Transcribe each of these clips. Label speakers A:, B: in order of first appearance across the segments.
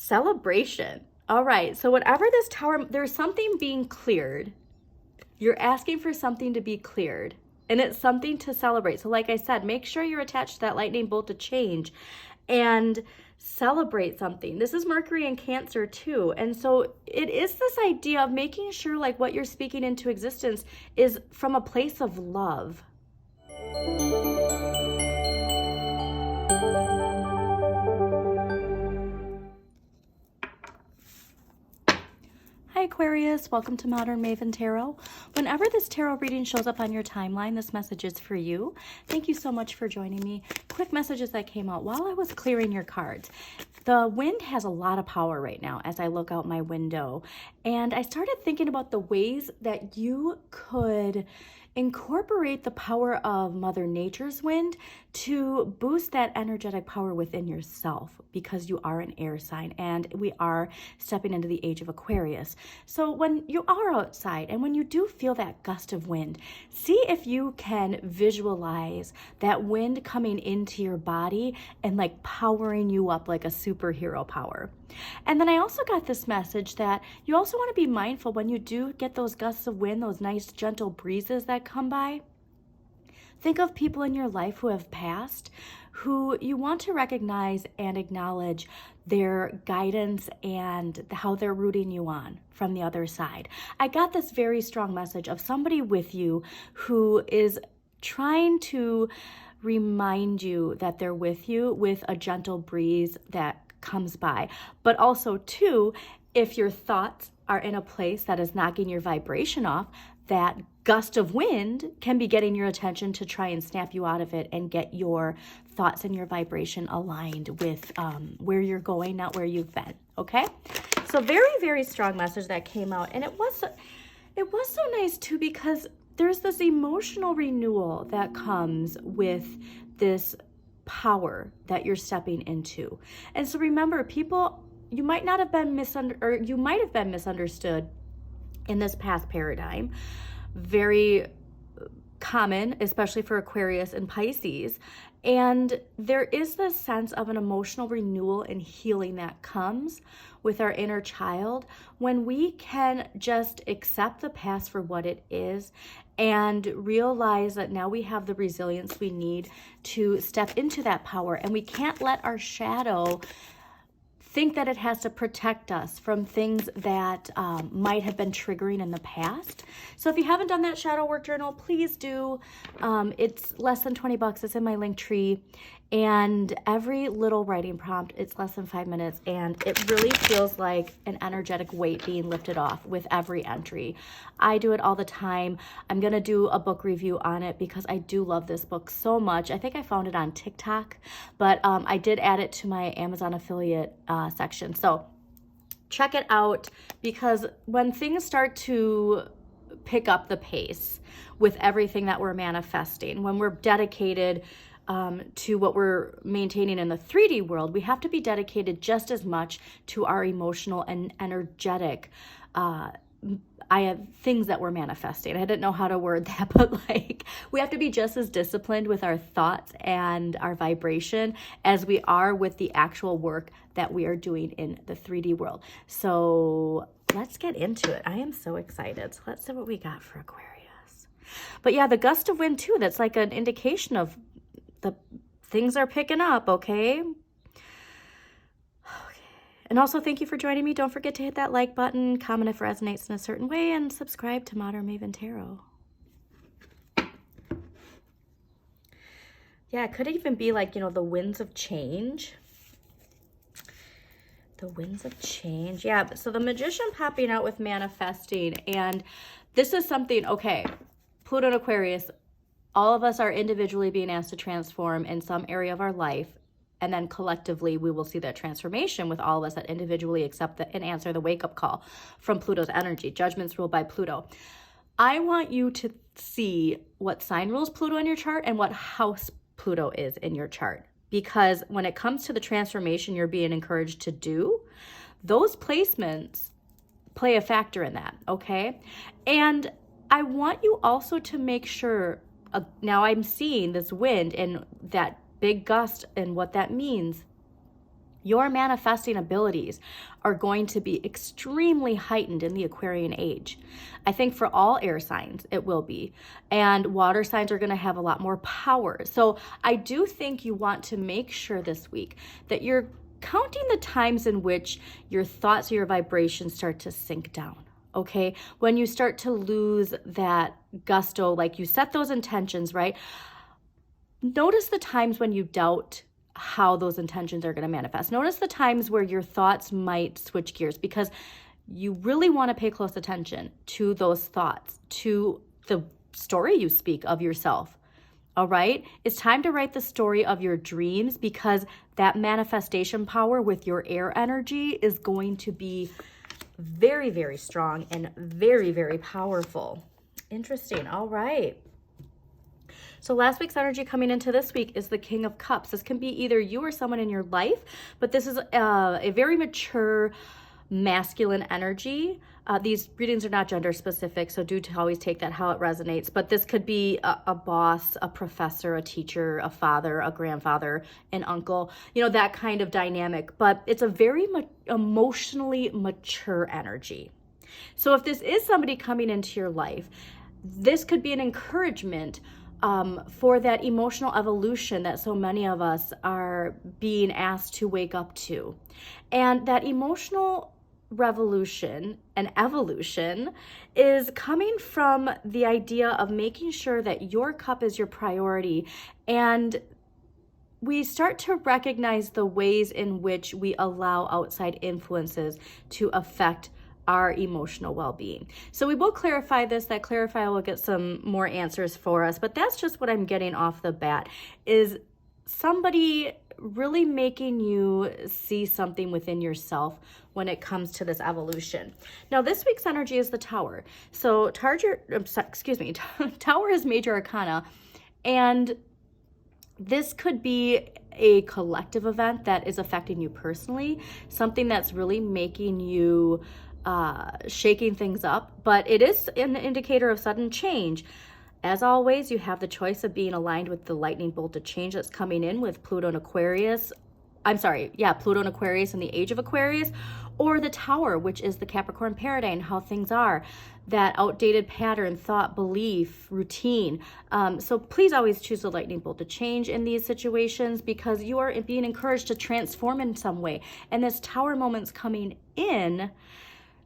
A: Celebration. All right, so whatever this tower, there's something being cleared. You're asking for something to be cleared, and it's something to celebrate. So like I said, make sure you're attached to that lightning bolt to change and celebrate something. This is Mercury in Cancer too. And so it is this idea of making sure like what you're speaking into existence is from a place of love. Hi Aquarius, welcome to Modern Maven Tarot. Whenever this tarot reading shows up on your timeline, this message is for you. Thank you so much for joining me. Quick messages that came out while I was clearing your cards. The wind has a lot of power right now as I look out my window, and I started thinking about the ways that you could incorporate the power of Mother Nature's wind to boost that energetic power within yourself, because you are an air sign and we are stepping into the age of Aquarius. So when you are outside and when you do feel that gust of wind, see if you can visualize that wind coming into your body and like powering you up like a superhero power. And then I also got this message that you also want to be mindful when you do get those gusts of wind, those nice gentle breezes that come by. Think of people in your life who have passed, who you want to recognize and acknowledge their guidance and how they're rooting you on from the other side. I got this very strong message of somebody with you who is trying to remind you that they're with you with a gentle breeze that comes by. But also too, if your thoughts are in a place that is knocking your vibration off, that gust of wind can be getting your attention to try and snap you out of it and get your thoughts and your vibration aligned with where you're going, not where you've been. Okay, so very, very strong message that came out, and it was so nice too, because there's this emotional renewal that comes with this power that you're stepping into. And so remember, people, you might have been misunderstood in this past paradigm. Very common, especially for Aquarius and Pisces. And there is this sense of an emotional renewal and healing that comes with our inner child when we can just accept the past for what it is and realize that now we have the resilience we need to step into that power. And we can't let our shadow think that it has to protect us from things that might have been triggering in the past. So if you haven't done that shadow work journal, please do. It's less than 20 bucks. It's in my link tree. And every little writing prompt, it's less than 5 minutes. And it really feels like an energetic weight being lifted off with every entry. I do it all the time. I'm going to do a book review on it because I do love this book so much. I think I found it on TikTok, but I did add it to my Amazon affiliate section. So check it out, because when things start to pick up the pace with everything that we're manifesting, when we're dedicated to what we're maintaining in the 3D world, we have to be dedicated just as much to our emotional and energetic I have things that we're manifesting. I didn't know how to word that, but like we have to be just as disciplined with our thoughts and our vibration as we are with the actual work that we are doing in the 3D world. So let's get into it. I am so excited. So let's see what we got for Aquarius. But yeah, the gust of wind too, that's like an indication of the things are picking up, okay? And also, thank you for joining me. Don't forget to hit that like button, comment if it resonates in a certain way, and subscribe to Modern Maven Tarot. Yeah, it could even be like, you know, the winds of change. The winds of change. Yeah, so the Magician popping out with manifesting. And this is something, okay, Pluto and Aquarius, all of us are individually being asked to transform in some area of our life. And then collectively, we will see that transformation with all of us that individually accept and answer the wake-up call from Pluto's energy. Judgments ruled by Pluto. I want you to see what sign rules Pluto in your chart and what house Pluto is in your chart. Because when it comes to the transformation you're being encouraged to do, those placements play a factor in that, okay? And I want you also to make sure, now I'm seeing this wind and that big gust and what that means. Your manifesting abilities are going to be extremely heightened in the Aquarian age. I think for all air signs, it will be. And water signs are going to have a lot more power. So I do think you want to make sure this week that you're counting the times in which your thoughts or your vibrations start to sink down. Okay? When you start to lose that gusto, like you set those intentions, right? Notice the times when you doubt how those intentions are going to manifest. Notice the times where your thoughts might switch gears, because you really want to pay close attention to those thoughts, to the story you speak of yourself. All right? It's time to write the story of your dreams, because that manifestation power with your air energy is going to be very, very strong and very, very powerful. Interesting. All right. So last week's energy coming into this week is the King of Cups. This can be either you or someone in your life, but this is a very mature masculine energy. These readings are not gender specific, so do always take that how it resonates. But this could be a boss, a professor, a teacher, a father, a grandfather, an uncle, you know, that kind of dynamic. But it's a very emotionally mature energy. So if this is somebody coming into your life, this could be an encouragement for that emotional evolution that so many of us are being asked to wake up to. And that emotional revolution and evolution is coming from the idea of making sure that your cup is your priority, and we start to recognize the ways in which we allow outside influences to affect our emotional well-being. So we will clarify this. That clarify will get some more answers for us, but that's just what I'm getting off the bat, is somebody really making you see something within yourself when it comes to this evolution. Now, this week's energy is the Tower. So Tower is major arcana, and this could be a collective event that is affecting you personally, something that's really making you shaking things up, but it is an indicator of sudden change. As always, you have the choice of being aligned with the lightning bolt of change that's coming in with Pluto and Aquarius. Pluto and Aquarius and the age of Aquarius, or the Tower, which is the Capricorn paradigm, how things are, that outdated pattern, thought, belief, routine. So please always choose the lightning bolt to change in these situations, because you are being encouraged to transform in some way. And this Tower moment's coming in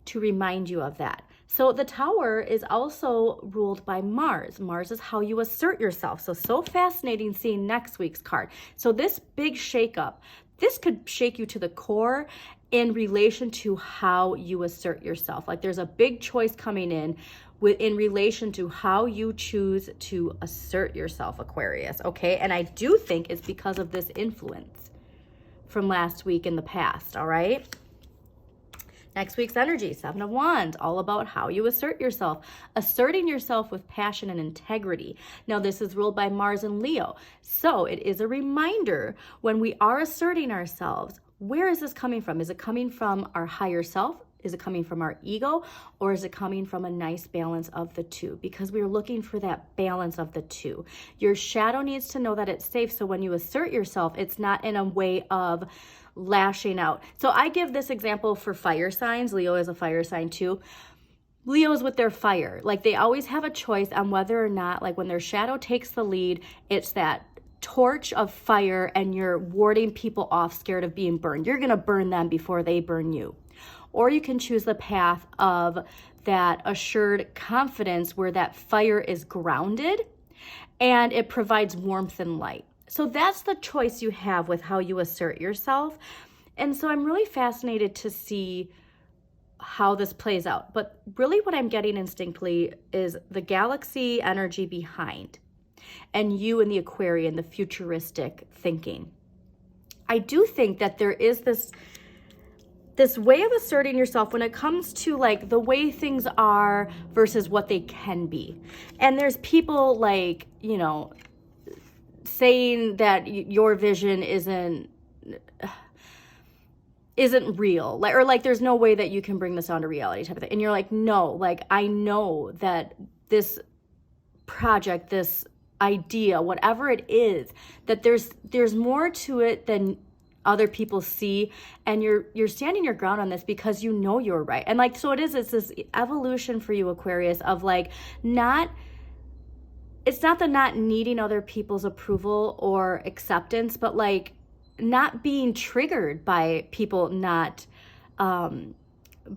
A: to remind you of that. So the Tower is also ruled by Mars. Mars is how you assert yourself. So fascinating seeing next week's card. So this big shakeup, this could shake you to the core in relation to how you assert yourself. Like there's a big choice coming in relation to how you choose to assert yourself, Aquarius, okay? And I do think it's because of this influence from last week in the past, all right? Next week's energy, Seven of Wands, all about how you assert yourself, asserting yourself with passion and integrity. Now, this is ruled by Mars and Leo. So it is a reminder when we are asserting ourselves, where is this coming from? Is it coming from our higher self? Is it coming from our ego? Or is it coming from a nice balance of the two? Because we're looking for that balance of the two. Your shadow needs to know that it's safe. So when you assert yourself, it's not in a way of lashing out. So I give this example for fire signs. Leo is a fire sign too. Leo's with their fire. Like they always have a choice on whether or not, like when their shadow takes the lead, it's that torch of fire and you're warding people off scared of being burned. You're going to burn them before they burn you. Or you can choose the path of that assured confidence where that fire is grounded and it provides warmth and light. So that's the choice you have with how you assert yourself. And so I'm really fascinated to see how this plays out. But really what I'm getting instinctively is the galaxy energy behind and you in the Aquarian, the futuristic thinking. I do think that there is this way of asserting yourself when it comes to like the way things are versus what they can be. And there's people like, you know, saying that your vision isn't real, like, or like there's no way that you can bring this on to reality type of thing. And you're like, no, like I know that this project, this idea, whatever it is, that there's more to it than other people see, and you're standing your ground on this because you know you're right. And like, so it's this evolution for you, Aquarius, of like it's not the not needing other people's approval or acceptance, but like not being triggered by people not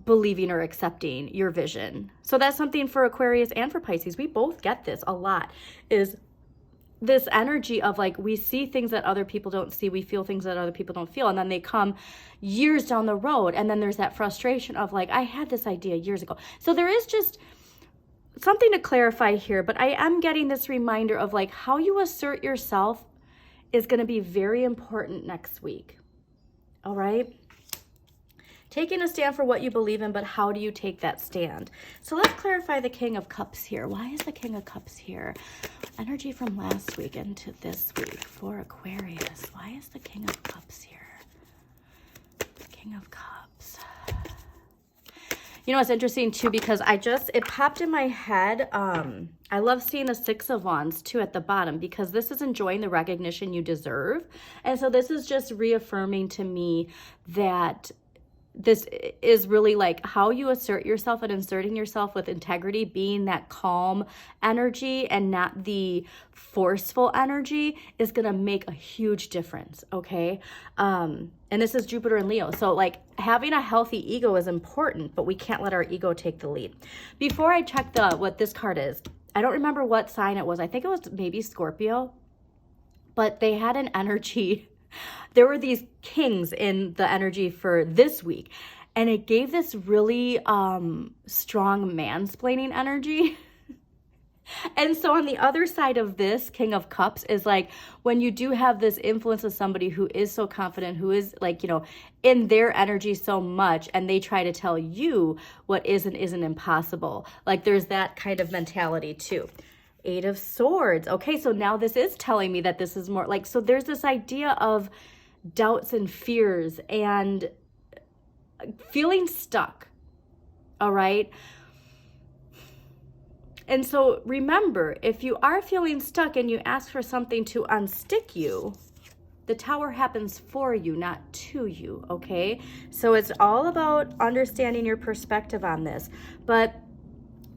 A: believing or accepting your vision. So that's something for Aquarius and for Pisces. We both get this a lot, is this energy of like, we see things that other people don't see, we feel things that other people don't feel, and then they come years down the road, and then there's that frustration of like, I had this idea years ago. So there is just something to clarify here, but I am getting this reminder of like how you assert yourself is going to be very important next week. All right? Taking a stand for what you believe in, but how do you take that stand? So let's clarify the King of Cups here. Why is the King of Cups here? Energy from last week into this week for Aquarius. Why is the King of Cups here? King of Cups. You know, it's interesting too, because it popped in my head. I love seeing the Six of Wands too at the bottom, because this is enjoying the recognition you deserve. And so this is just reaffirming to me that this is really like how you assert yourself and inserting yourself with integrity, being that calm energy and not the forceful energy is going to make a huge difference. Okay. And this is Jupiter and Leo. So like having a healthy ego is important, but we can't let our ego take the lead. Before I check what this card is, I don't remember what sign it was. I think it was maybe Scorpio, but they had an energy. There were these kings in the energy for this week, and it gave this really strong mansplaining energy. And so on the other side of this King of Cups is like when you do have this influence of somebody who is so confident, who is like, you know, in their energy so much, and they try to tell you what is and isn't impossible. Like there's that kind of mentality too. Eight of Swords. Okay, so now this is telling me that this is more like, so there's this idea of doubts and fears and feeling stuck. All right. And so remember, if you are feeling stuck and you ask for something to unstick you, the Tower happens for you, not to you. Okay. So it's all about understanding your perspective on this. But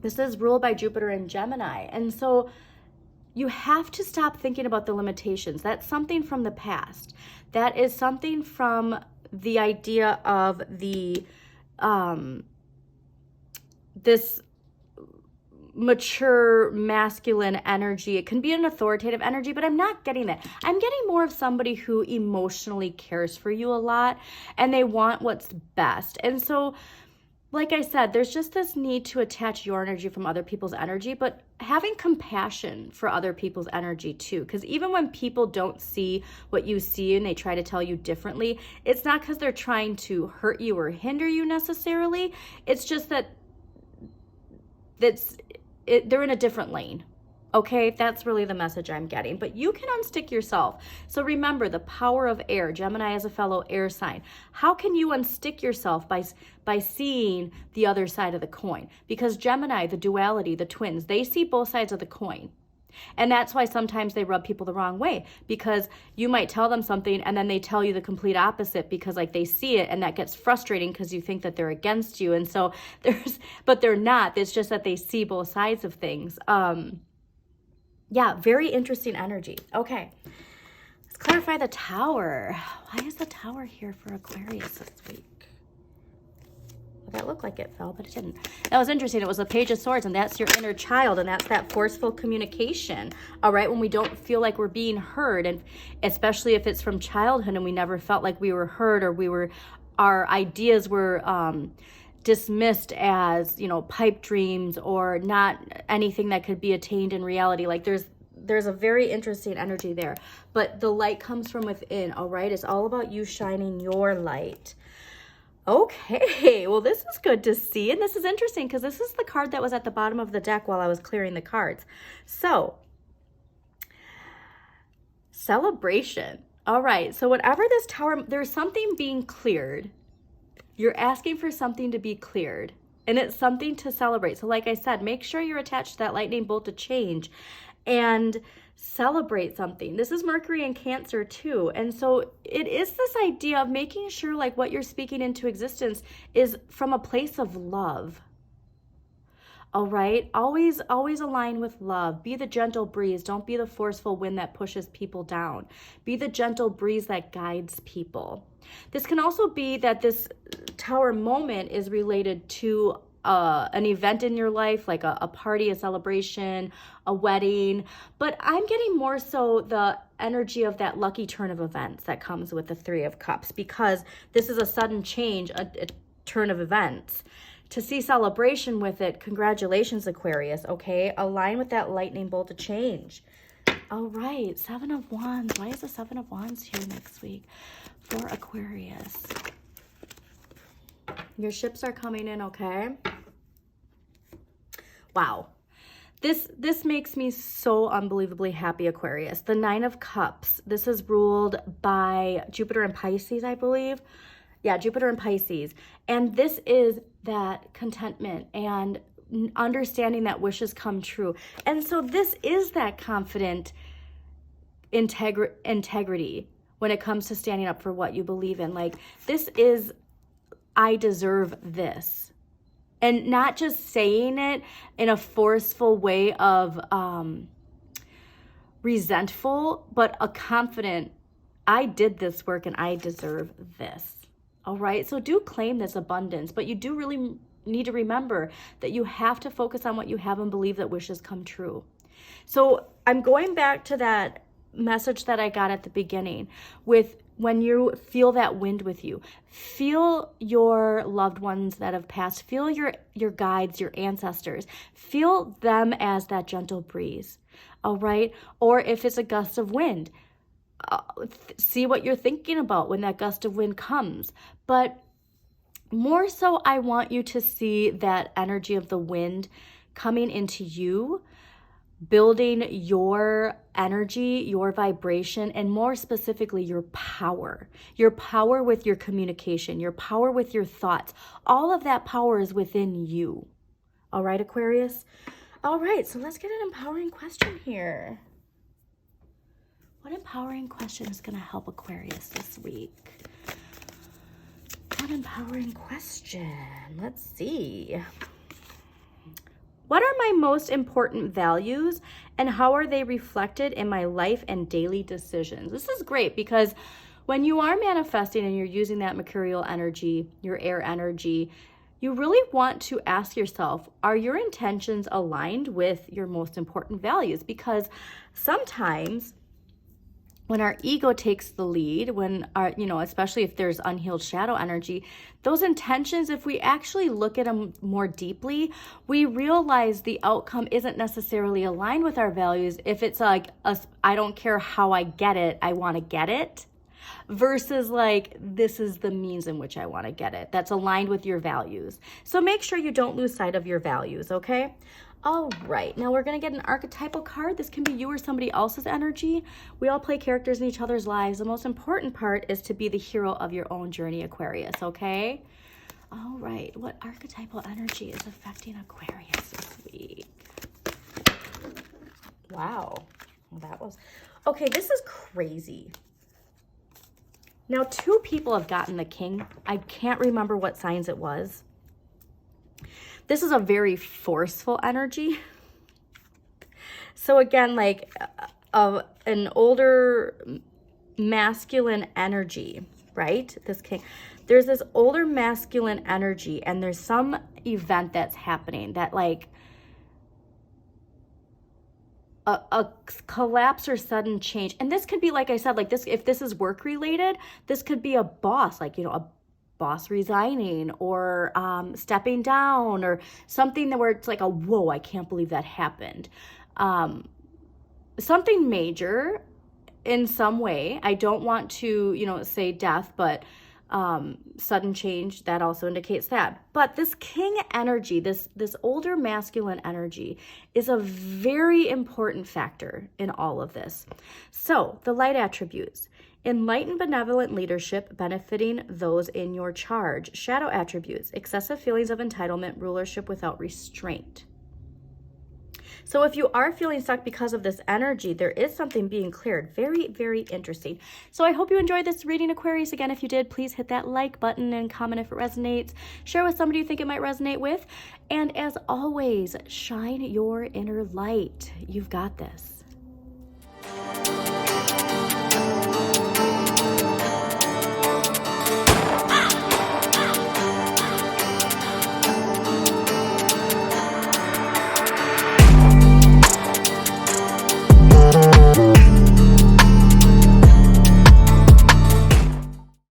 A: this is ruled by Jupiter and Gemini. And so you have to stop thinking about the limitations. That's something from the past. That is something from the idea of the, this mature masculine energy. It can be an authoritative energy, but I'm not getting that. I'm getting more of somebody who emotionally cares for you a lot and they want what's best. And so, like I said, there's just this need to attach your energy from other people's energy, but having compassion for other people's energy too. Because even when people don't see what you see and they try to tell you differently, it's not because they're trying to hurt you or hinder you necessarily. It's just that they're in a different lane. Okay, that's really the message I'm getting. But you can unstick yourself. So remember the power of air. Gemini is a fellow air sign. How can you unstick yourself by seeing the other side of the coin? Because Gemini, the duality, the twins, they see both sides of the coin. And that's why sometimes they rub people the wrong way, because you might tell them something and then they tell you the complete opposite because like they see it, and that gets frustrating because you think that they're against you. And so but they're not. It's just that they see both sides of things. Yeah, very interesting energy. Okay, let's clarify the Tower. Why is the Tower here for Aquarius this week? Well, that looked like it fell, but it didn't. That was interesting. It was the Page of Swords, and that's your inner child, and that's that forceful communication, all right, when we don't feel like we're being heard, and especially if it's from childhood and we never felt like we were heard, or our ideas were dismissed as, you know, pipe dreams or not anything that could be attained in reality. Like there's a very interesting energy there, but the light comes from within. All right, it's all about you shining your light. Okay, well, this is good to see, and this is interesting because this is the card that was at the bottom of the deck while I was clearing the cards. So celebration. All right, so whatever this Tower, there's something being cleared. You're asking for something to be cleared, and it's something to celebrate. So like I said, make sure you're attached to that lightning bolt to change and celebrate something. This is Mercury in Cancer too. And so it is this idea of making sure like what you're speaking into existence is from a place of love. All right. Always align with love. Be the gentle breeze. Don't be the forceful wind that pushes people down. Be the gentle breeze that guides people. This can also be that this Tower moment is related to an event in your life, like a party, a celebration, a wedding. But I'm getting more so the energy of that lucky turn of events that comes with the Three of Cups, because this is a sudden change, a turn of events. To see celebration with it, congratulations, Aquarius, okay? Align with that lightning bolt of change. All right, Seven of Wands. Why is the Seven of Wands here next week for Aquarius? Your ships are coming in, okay? Wow. This makes me so unbelievably happy, Aquarius. The Nine of Cups. This is ruled by Jupiter and Pisces, I believe. Yeah, Jupiter and Pisces. And this is that contentment and understanding that wishes come true. And so this is that confident integrity when it comes to standing up for what you believe in. Like, this is, I deserve this. And not just saying it in a forceful way of resentful, but a confident, I did this work and I deserve this. All right, so do claim this abundance, but you do really need to remember that you have to focus on what you have and believe that wishes come true. So I'm going back to that message that I got at the beginning with when you feel that wind with you, feel your loved ones that have passed, feel your guides, your ancestors, feel them as that gentle breeze, all right? Or if it's a gust of wind, see what you're thinking about when that gust of wind comes. But more so, I want you to see that energy of the wind coming into you, building your energy, your vibration, and more specifically, your power with your communication, your power with your thoughts. All of that power is within you. All right, Aquarius? All right, so let's get an empowering question here. What empowering question is going to help Aquarius this week? What empowering question? Let's see. What are my most important values and how are they reflected in my life and daily decisions? This is great because when you are manifesting and you're using that mercurial energy, your air energy, you really want to ask yourself, are your intentions aligned with your most important values? Because sometimes when our ego takes the lead, when our, especially if there's unhealed shadow energy, those intentions, if we actually look at them more deeply, we realize the outcome isn't necessarily aligned with our values. If it's like, I don't care how I get it, I want to get it, versus like, this is the means in which I want to get it. That's aligned with your values. So make sure you don't lose sight of your values, okay? All right, now we're going to get an archetypal card. This can be you or somebody else's energy. We all play characters in each other's lives. The most important part is to be the hero of your own journey, Aquarius, okay? All right, what archetypal energy is affecting Aquarius this week? Wow, that was... Okay, this is crazy. Now, 2 people have gotten the king. I can't remember what signs it was. This is a very forceful energy. So again, like an older masculine energy, right? This king, there's this older masculine energy and there's some event that's happening that like a collapse or sudden change. And this could be, like I said, like this, if this is work related, this could be a boss, like, a boss resigning or stepping down or something that where it's like a whoa, I can't believe that happened. Something major in some way. I don't want to, say death, but sudden change, that also indicates that. But this king energy, this older masculine energy is a very important factor in all of this. So the light attributes: enlightened benevolent leadership benefiting those in your charge. Shadow attributes: excessive feelings of entitlement, rulership without restraint. So if you are feeling stuck because of this energy, there is something being cleared. Very, very interesting. So I hope you enjoyed this reading, Aquarius. Again, if you did, please hit that like button and comment if it resonates. Share with somebody you think it might resonate with. And as always, shine your inner light. You've got this.